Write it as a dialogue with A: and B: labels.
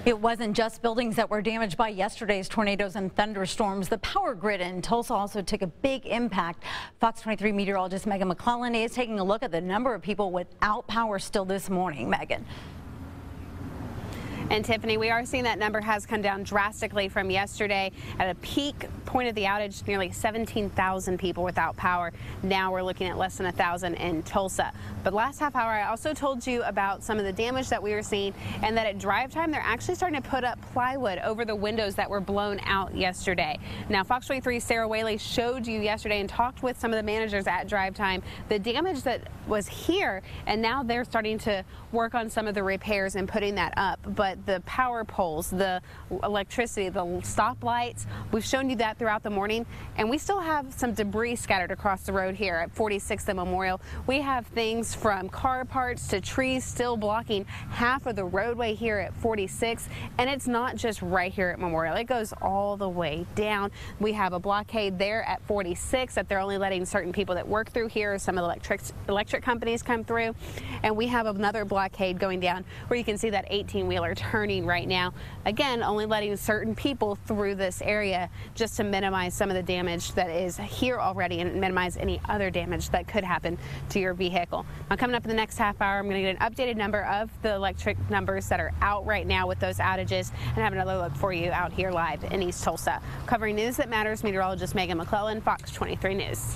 A: It wasn't just buildings that were damaged by yesterday's tornadoes and thunderstorms. The power grid in Tulsa also took a big impact. Fox 23 meteorologist Megan McClellan is taking a look at the number of people without power still this morning. Megan.
B: And Tiffany, we are seeing that number has come down drastically from yesterday. At a peak point of the outage, nearly 17,000 people without power. Now we're looking at less than 1,000 in Tulsa. But last half hour, I also told you about some of the damage that we were seeing, and that at drive time, they're actually starting to put up plywood over the windows that were blown out yesterday. Now, Fox 23's Sarah Whaley showed you yesterday and talked with some of the managers at drive time the damage that was here, and now they're starting to work on some of the repairs and putting that up. But the power poles, the electricity, the stoplights, we've shown you that throughout the morning, and we still have some debris scattered across the road here at 46th and Memorial. We have things from car parts to trees still blocking half of the roadway here at 46, and it's not just right here at Memorial. It goes all the way down. We have a blockade there at 46 that they're only letting certain people that work through here. Some of the electric companies come through, and we have another blockade going down where you can see that 18-wheeler turning right now. Again, only letting certain people through this area just to minimize some of the damage that is here already and minimize any other damage that could happen to your vehicle. Now, coming up in the next half hour, I'm going to get an updated number of the electric numbers that are out right now with those outages and have another look for you out here live in East Tulsa. Covering news that matters, meteorologist Megan McClellan, Fox 23 News.